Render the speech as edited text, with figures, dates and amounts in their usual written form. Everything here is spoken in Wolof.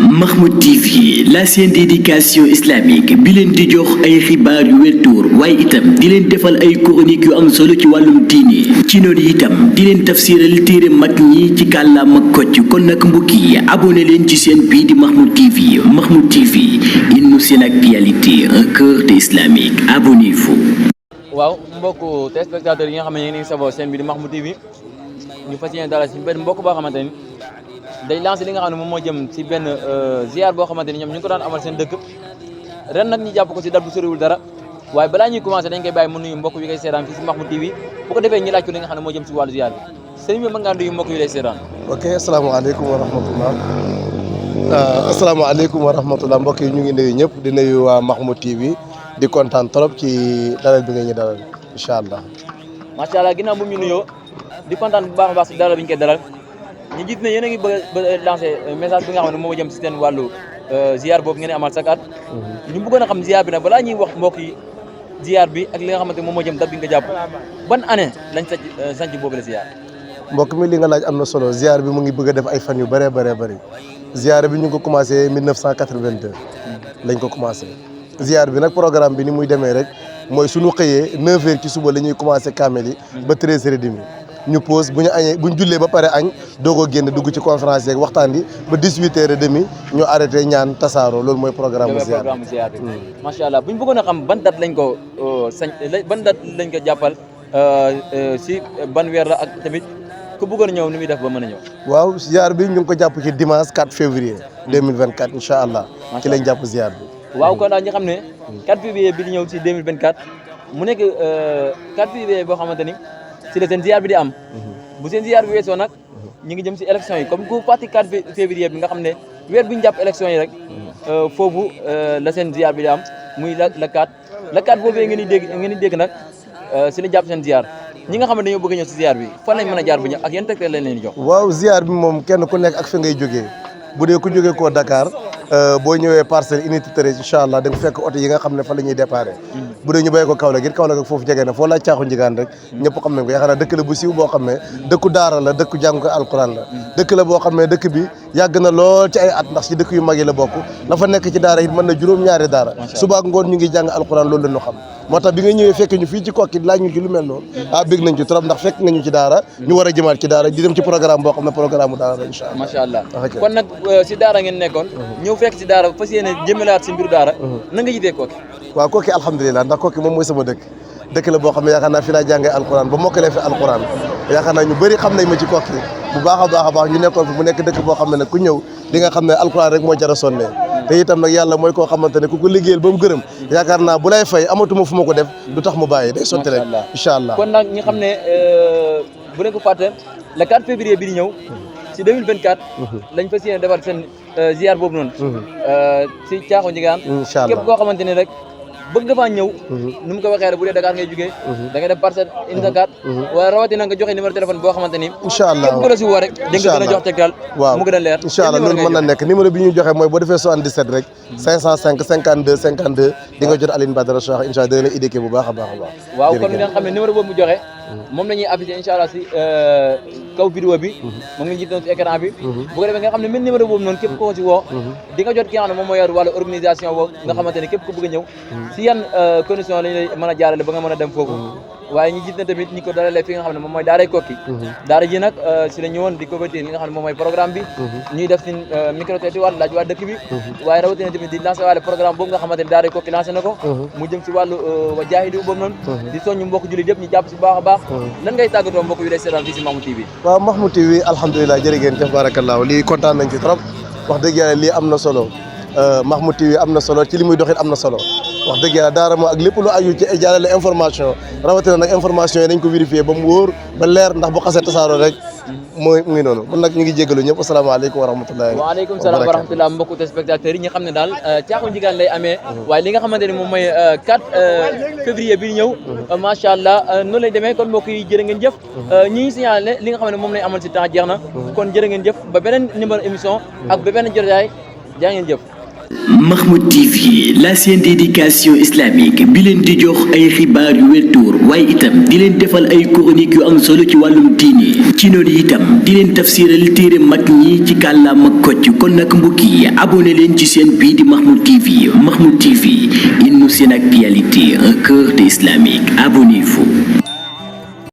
Mahmoud TV, la chaîne d'éducation islamique bi leen di jox ay xibaar yu wér te wóor waaye itam di leen defal ay chronique yu am solo ci wàllum diine ci noonu itam di leen tafsiral téere mag ñi ci kàllaama kocc kon nag mbokk yi abonné leen ci chaîne bii di Mahmoud TV. Mahmoud TV, une chaîne actualité, un cœur islamique. Abonnez-vous. waaw mbokk téléspectateurs yi nga xam ne yéen a ngi safoo chaîne bi di Mahmoud TV ñu fas yéene dalal si benn mbokk boo xamante ni day lancé li nga xam ne moom moo jëm si benn ziar boo xamante ni ñoom ñu ngi ko daan amal seen dëkk ren nag ñu jàpp ko si date bu soriwul dara waaye balaa ñuy commencé dañ koy bàyyi mu nuyu mbokk yi koy seetaan fii si Mahmoud TV bu ko defee ñu laaj ko li nga xam ne moo jëm si wàllu ziar bi sëriñ bi mën ngaa nuyu mbokk yi lay seetaan. ok asalaamaaleykum wa rahmatullah asalaamaaleykum wa rahmatullah mbokk yi ñu ngi nuyu ñëpp di nuyu waa Mahmoud TV di kontaan trop ci dalal bi nga ñu dalal incha allah. macha allah ginnaaw bu ñu nuyoo di kontaan bu baax a baax si dalal bi ñu koy dalal ñu gis ne yéen a ngi bëgg a lancé message bi nga xam ne moo jëm si seen wàllu ziar boobu ngeen amal chaque at ñu bëggoon a xam ziar bi nag balaa ñuy wax mbokk yi ziar bi ak li nga xamante moom moo jëm date bi nga jàpp ban année lañ sanc boobu la ziar. mbokk mi li nga laaj am na solo ziar bi mu ngi bëgg a def ay fan yu bëree bëri ziar bi ñu ngi ko commencé 1982 lañ ko commencé. ziar bi nag programme bi ni muy demee rek mooy suñu xëyee 9h ci suba la ñuy commencé kaamel yi ba 13h30 ñu pause bu ñu añee bu ñu jullee ba pare añ doogoo génn dugg ci conférence yeeg waxtaan bi ba 18h30 ñu arrêté ñaan tasaaroo loolu mooy programme ziar bi. macha allah bu ñu bëggoon a xam ban date lañ ko ban date lañ ko jàppal si ban weer la ak tamit ku bëggoon a ñëw ni muy def ba mën a ñëw. waaw ziar bi ñu ngi ko jàpp ci dimanche 4 février 2024 incha allah ci lañ jàpp ziar bi. waaw kon daal ñu xam ne 4 février bi di ñëw ci 2024 mu nekk 4 février boo xamante ni si la seen ziar bi di am bu seen ziar bi weesoo nag ñu ngi jëm si élection yi comme ku parti 4 février bi nga xam ne weer bu ñu jàpp élection yi rek foofu la seen ziar bi di am muy la 4 boobee ngeen di dégg nag si la jàpp seen ziar ñi nga xam ne dañoo bëgg a ñëw si ziar bi fan lañ mën a jaar bu ñëw ak yan tegtal lañ leen di jox. waaw ziar bi moom kenn ku nekk ak fi ngay jógee bu dee ku jógee koo Dakar boo ñëwee parcelle unité 13 incha allah da nga fekk oto yi nga xam ne fa la ñuy déparé bu dee ñu béy ko Kaolack it Kaolack ak foofu jege na foo laaj caaxu njigaan rek ñëpp xam nañ ko yaakaar naa dëkk la bu siiw boo xam ne dëkku daara la dëkku jàng ko alquran la dëkk la boo xam ne dëkk bi yàgg na lool ci ay at ndax ci dëkk yu mag yi la bokk la fa nekk ci daara it mën na juróom-ñaari daara suba ak ngoon ñu ngi jàng alquran loolu la ñu xam moo tax bi nga ñëwee fekk ñu fii ci kokki laaj ñu ci lu mel noonu bég nañ ci trop ndax fekk nga ñu ci daara ñu war a jëmaat ci daara di dem ci programme boo xam ne programme daara la incha allah macha allah kon nag si daara ngeen nekkoon ñëw fekk si daara fas yéene jëmalaat si mbiru daara na nga jitee kokki waaw kokki alhamdulilah ndax kokki moom mooy sama dëkk la boo xam ne yaakaar naa fi laa jàngee alquran ba mokkalee fi alquran yaakaar naa ñu bëri xam nañ ma ci kokki bu baax a baax ñu nekkoon fi mu nekk dëkk boo xam ne nag ku ñëw di nga xam ne alquran rek moo jar a sonnee te itam nag yàlla mooy koo xamante ne ku ko liggéeyal ba mu gërëm yaakaar naa bu lay fay amatuma fu ma ko def du tax mu bàyyi day sotti rek incha allah kon nag ñi xam ne bu leen ko fàtte le 4 février bi di ñëw si 2024 lañ fas yéene defar seen ziar boobu noonu si caaxu njigaan incha allah képp koo xamante ne rek bëgg nga faa ñëw nu mu ko waxee rek bu dee Dakar ngay jógee da ngay def parcelle unité 4 waaye rawatina nga joxe numéro téléphone boo xamante ni incha allah képp ku la si woo rek di nga gën a jox tegtal waaw mu gën a leer incha allah loolu mën na nekk numéro bi ñu joxe mooy boo defee 77 rek 505 52 52 di nga jot Aline Badara Cheikh incha allah dina la idée bu baax a baax waaw kon ngeen xam ne numéro boobu mu joxe moom la ñuy affiché incha allah si kaw vidéo bi moom la ñuy gis noonu si écran bi bu ko defee nga xam ne même numéro boobu noonu képp koo si woo di nga jot ki nga xam ne moom mooy yor wàllu organisation boobu nga xamante ne képp ku bëgg a ñëw si yan condition lañ lay mën a jaarale ba nga mën a dem foofu waaye ñu gis ne tamit ñi ko dalalee fi nga xam ne moom mooy daaray Kokki daara ji nag si la ñëwoon di couverture li nga xam ne moom mooy programme bi ñuy def si micro trottoir waat laaj waa dëkk bi waaye rawatina tamit di lancé waale programme boobu nga xamante ne daaray Kokki lancé na ko mu jëm si wàllu wa jaahidu boobu noonu di soññu mbokk jullit yëpp ñu jàpp si baax a baax lan ngay tàggatoo mbokk yu lay seetaan fii si Mahmoud TV waaw Mahmoud TV alhamdulilah jërë ngeen jëf barakallahu lii kontaan nañ ci trop wax dëgg yàlla lii am na solo Mahmoud TV am na solo ci li muy doxit am na solo wax dëgg yàlla daara moo ak lépp lu aju ci jàllale information rawatina nag information yi dañ ko vérifier ba mu wóor ba leer ndax bu xasee tasaaroo rek mooy mu ngi noonu kon nag ñu ngi jégalu ñëpp asalaamaaleykum wa rahmatullahi waaleykum salaam wa rahmatullah mbokku téléspectateurs yi ñu xam ne daal caaxu njigaan lay amee waaye li nga xamante ne moom mooy 4 février bi ñëw macha allah noonu lay demee kon mbokk yi jërë ngeen jëf ñi ngi signalé li nga xam ne moom lay amal si temps jeex na kon jërë ngeen jëf ba beneen numéro émission ak ba beneen jotaay jaa ngeen jëf Mahmoud TV, la chaîne d'éducation islamique bi leen di jox ay xibaar yu wér te wóor waaye itam di leen defal ay chronique yu am solo ci wàllum diine ci noonu itam di leen tafsiral téere mag ñi ci kàllaama kocc kon nag mbokk yi abonné leen ci chaîne bii di Mahmoud TV. Mahmoud TV, une chaîne actualité, un cœur de islamique. Abonnez-vous.